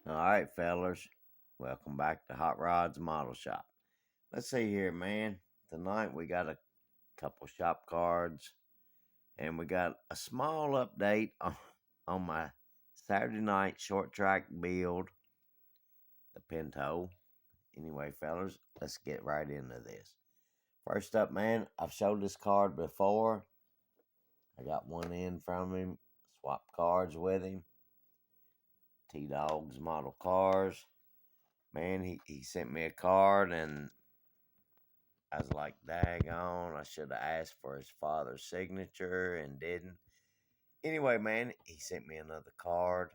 All right, fellas. Welcome back to Hot Rods Model Shop. Let's see here, man. Tonight we got a couple shop cards and we got a small update on my Saturday night short track build, the Pinto. Anyway, fellas, let's get right into this. First up, man, I've showed this card before. I got one in from him, swapped cards with him. Dawgs model cars. Man, he sent me a card and I was like, daggone, I should have asked for his father's signature and didn't. Anyway, man, he sent me another card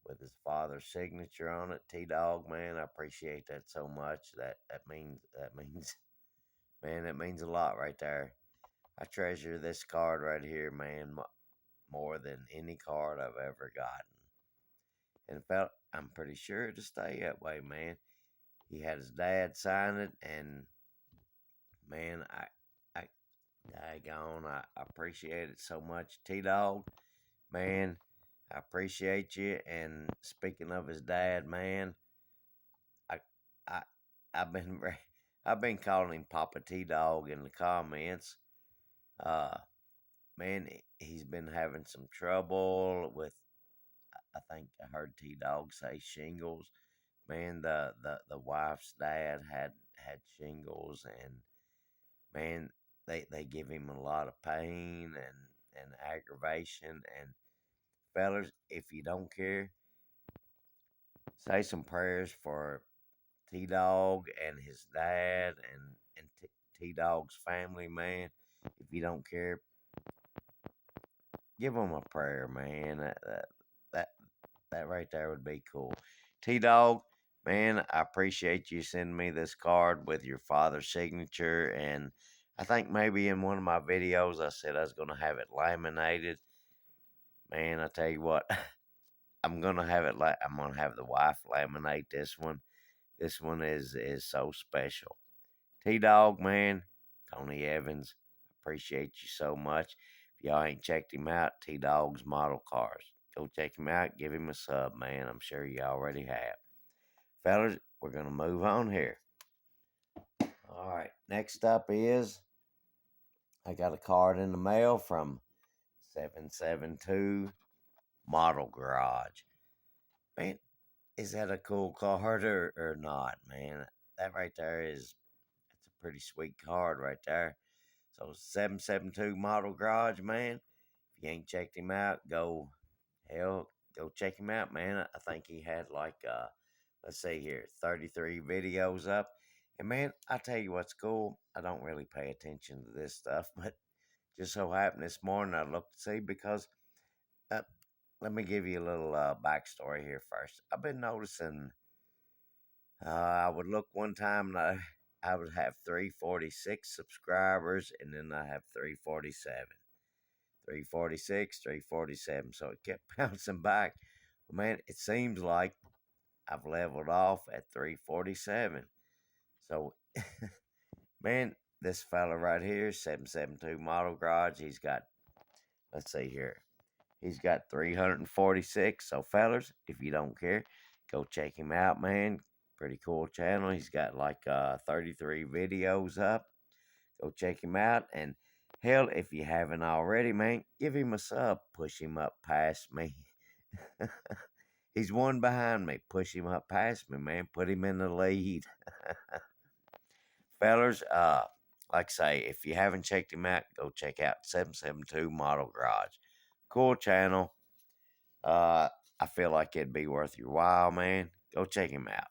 with his father's signature on it. Dawg, man, I appreciate that so much. That means man, that means a lot right there. I treasure this card right here, man, more than any card I've ever gotten. And I'm pretty sure it'll stay that way, man. He had his dad sign it, and man, I daggone, I appreciate it so much. Dawg, man, I appreciate you. And speaking of his dad, man, I I I've been I've been calling him Papa Dawg in the comments. Uh, man, he's been having some trouble with. I think I heard Dawg say shingles. Man, the wife's dad had shingles, and man, they give him a lot of pain and aggravation. And fellas, if you don't care, say some prayers for Dawg and his dad and Dawg's family, man. If you don't care, give them a prayer, man. That that right there would be cool. Dawg, man, I appreciate you sending me this card with your father's signature. And I think maybe in one of my videos I said I was going to have it laminated. Man, I tell you what, I'm gonna have it like I'm gonna have the wife laminate this one. This one is so special. Dawg, man, Tony Evans, appreciate you so much. If y'all ain't checked him out, Dawg's Model Cars. Go check him out. Give him a sub, man. I'm sure you already have. Fellas, we're gonna move on here. All right. Next up is I got a card in the mail from 772 Model Garage. Man, is that a cool card or not, man? That right there that's a pretty sweet card right there. So 772 Model Garage, man. If you ain't checked him out, go check him out, man. I think he had like let's see here, 33 videos up. And man, I tell you what's cool. I don't really pay attention to this stuff, but just so happened this morning I looked to see because uh, let me give you a little backstory here first. I've been noticing I would look one time and I would have 346 subscribers, and then I have 347, 346, 347. So it kept bouncing back. But man, it seems like I've leveled off at 347. So, man, this fella right here, 772 Model Garage, he's got, let's see here, he's got 346. So, fellas, if you don't care, go check him out, man. Pretty cool channel. He's got like 33 videos up. Go check him out. And hell, if you haven't already, man, give him a sub. Push him up past me. He's one behind me. Push him up past me, man. Put him in the lead. Fellers, like I say, if you haven't checked him out, go check out 772 Model Garage. Cool channel. Uh, I feel like it'd be worth your while, man. Go check him out.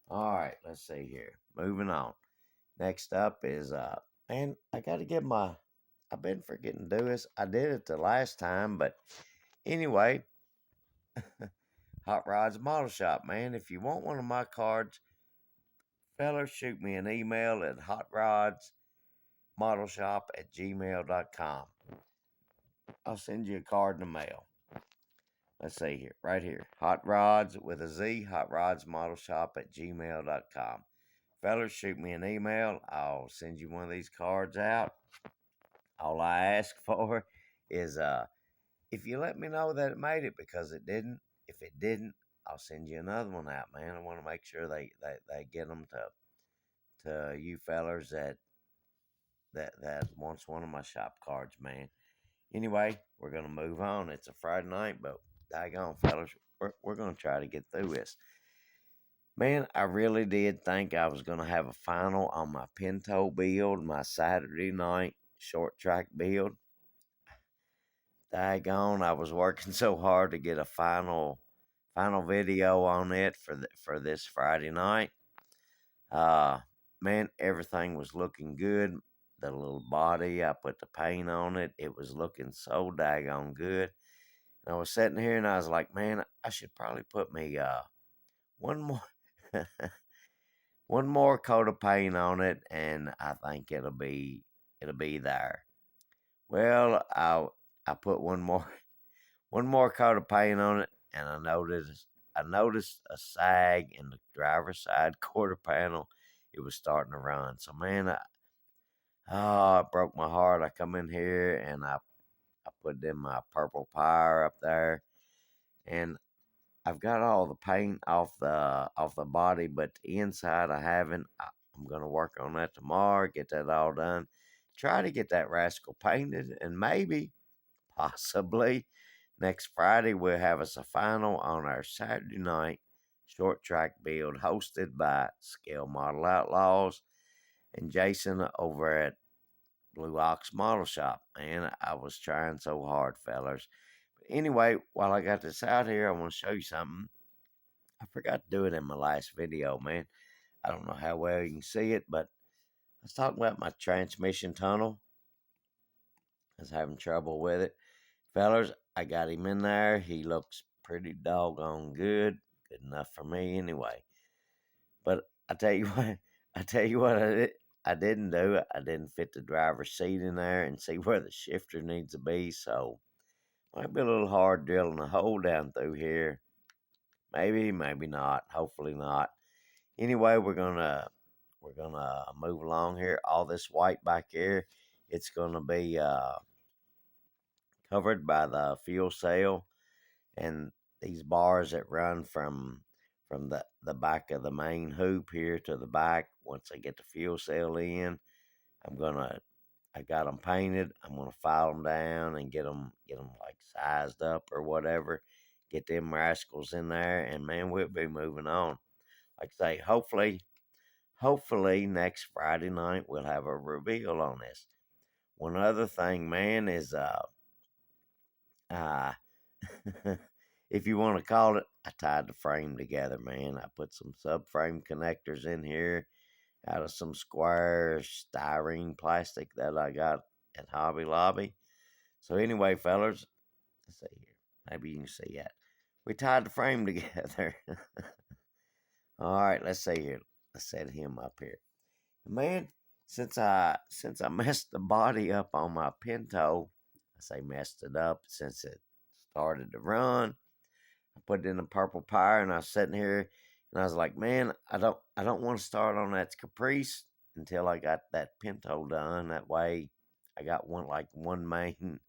All right, let's see here. Moving on. Next up is man, I gotta get my I've been forgetting to do this. I did it the last time, but anyway, Hot Rods Model Shop, man. If you want one of my cards, fellas, shoot me an email at hotrodsmodelshop@gmail.com. I'll send you a card in the mail. Let's see here, right here. Hot Rods with a Z, hotrodsmodelshop@gmail.com. Fellas, shoot me an email. I'll send you one of these cards out. All I ask for is if you let me know that it made it, because it didn't. If it didn't, I'll send you another one out, man. I want to make sure they get them to you fellers that wants one of my shop cards, man. Anyway, we're gonna move on. It's a Friday night, but daggone fellers, we're gonna try to get through this. Man, I really did think I was gonna have a final on my Pinto build, my Saturday night short track build. Daggone, I was working so hard to get a final video on it for this Friday night. Uh Man, everything was looking good. The little body, I put the paint on it. It was looking so daggone good. And I was sitting here and I was like, man, I should probably put me one more one more coat of paint on it, and I think it'll be there. Well, I put one more coat of paint on it, and I noticed a sag in the driver's side quarter panel. It was starting to run. So man, it broke my heart. I come in here and I put in my purple pyre up there, and I've got all the paint off the body, but the inside I haven't. I'm gonna work on that tomorrow. Get that all done. Try to get that rascal painted, and maybe, possibly, next Friday we'll have us a final on our Saturday night short track build, hosted by Scale Model Outlaws and Jason over at Blue Ox Model Shop. Man, I was trying so hard, fellers. But anyway, while I got this out here, I want to show you something. I forgot to do it in my last video, man. I don't know how well you can see it, but I was talking about my transmission tunnel. I was having trouble with it. Fellers, I got him in there. He looks pretty doggone good. Good enough for me anyway. But I tell you what, I didn't do. I didn't fit the driver's seat in there and see where the shifter needs to be. So might be a little hard drilling a hole down through here. Maybe, maybe not. Hopefully not. Anyway, we're gonna move along here. All this white back here, it's gonna be covered by the fuel cell, and these bars that run from the back of the main hoop here to the back. Once I get the fuel cell in, I'm gonna I got them painted. I'm gonna file them down and get them like sized up or whatever. Get them rascals in there, and man, we'll be moving on. Like I say, hopefully next Friday night we'll have a reveal on this. One other thing, man, is uh if you want to call it, I tied the frame together, man. I put some subframe connectors in here out of some square styrene plastic that I got at Hobby Lobby. So anyway, fellas, let's see here. Maybe you can see that. We tied the frame together. All right, let's see here. Let's set him up here. Man, since I messed the body up on my Pinto, I say messed it up since it started to run. I put it in the purple pyre, and I was sitting here, and I was like, man, I don't want to start on that Caprice until I got that Pinto done. That way, I got one main,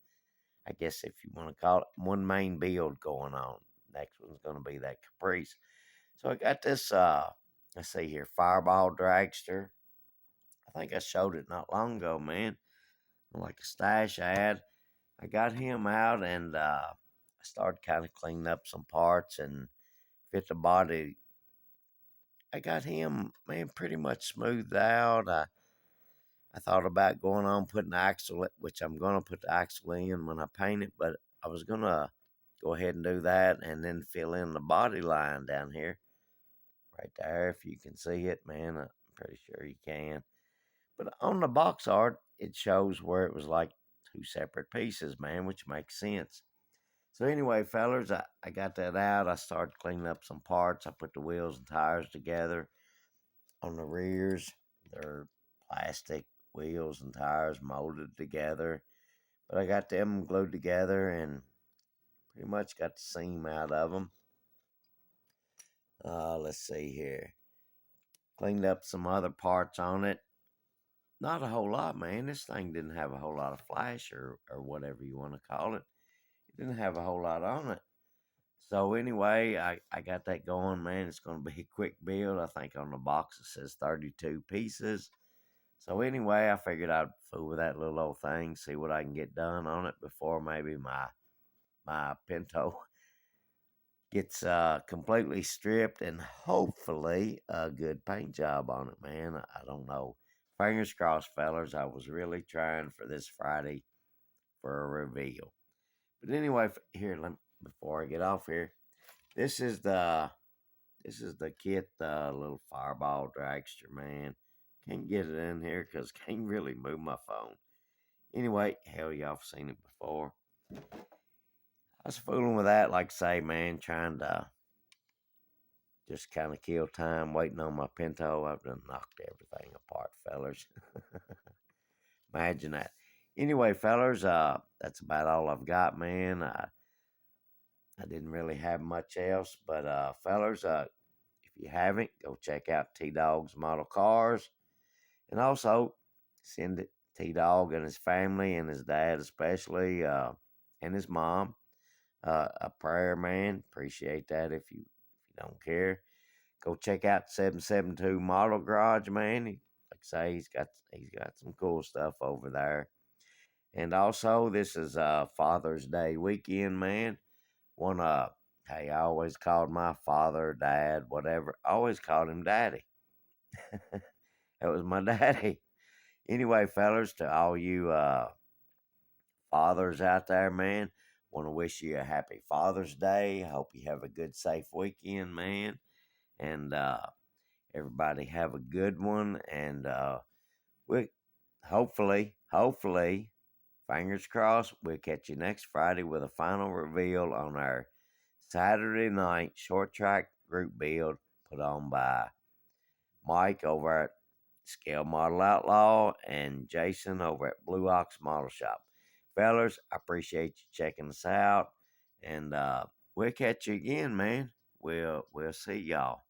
I guess if you want to call it, one main build going on. Next one's going to be that Caprice. So I got this. Let's see here, Fireball Dragster. I think I showed it not long ago, man. Like a stash ad. I got him out, and I started kind of cleaning up some parts and fit the body. I got him, man, pretty much smoothed out. I thought about going on putting the axle, which I'm going to put the axle in when I paint it, but I was going to go ahead and do that and then fill in the body line down here. Right there, if you can see it, man. I'm pretty sure you can. But on the box art, it shows where it was like two separate pieces, man, which makes sense. So anyway, fellers, I got that out. I started cleaning up some parts. I put the wheels and tires together on the rears. They're plastic wheels and tires molded together. But I got them glued together and pretty much got the seam out of them. Let's see here. Cleaned up some other parts on it. Not a whole lot, man. This thing didn't have a whole lot of flash or whatever you want to call it. It didn't have a whole lot on it. So anyway, I got that going, man. It's going to be a quick build. I think on the box it says 32 pieces. So anyway, I figured I'd fool with that little old thing, see what I can get done on it before maybe my Pinto gets completely stripped and hopefully a good paint job on it, man. I don't know. Fingers crossed, fellers. I was really trying for this Friday for a reveal. But anyway, here, before I get off here, this is the this is the kit, the little fireball dragster, man. Can't get it in here because can't really move my phone. Anyway, hell, y'all seen it before. I was fooling with that, like I say, man, trying to just kind of kill time, waiting on my Pinto. I've done knocked everything apart, fellers. Imagine that. Anyway, fellers, that's about all I've got, man. I didn't really have much else, but fellers, if you haven't, go check out T Dawgs Model Cars, and also send it T Dog and his family and his dad especially, and his mom, a prayer, man. Appreciate that. If you don't care, go check out 772 Model Garage, man. Like I say, he's got some cool stuff over there. And also, this is Father's Day weekend, man. One hey, I always called my father, dad, whatever. I always called him daddy. That was my daddy. Anyway, fellas, to all you fathers out there, man, want to wish you a happy Father's Day. Hope you have a good, safe weekend, man. And everybody have a good one. And we hopefully, fingers crossed, we'll catch you next Friday with a final reveal on our Saturday night short track group build put on by Mike over at Scale Model Outlaw and Jason over at Blue Ox Model Shop. Fellers, I appreciate you checking us out, and we'll catch you again, man. We'll see y'all.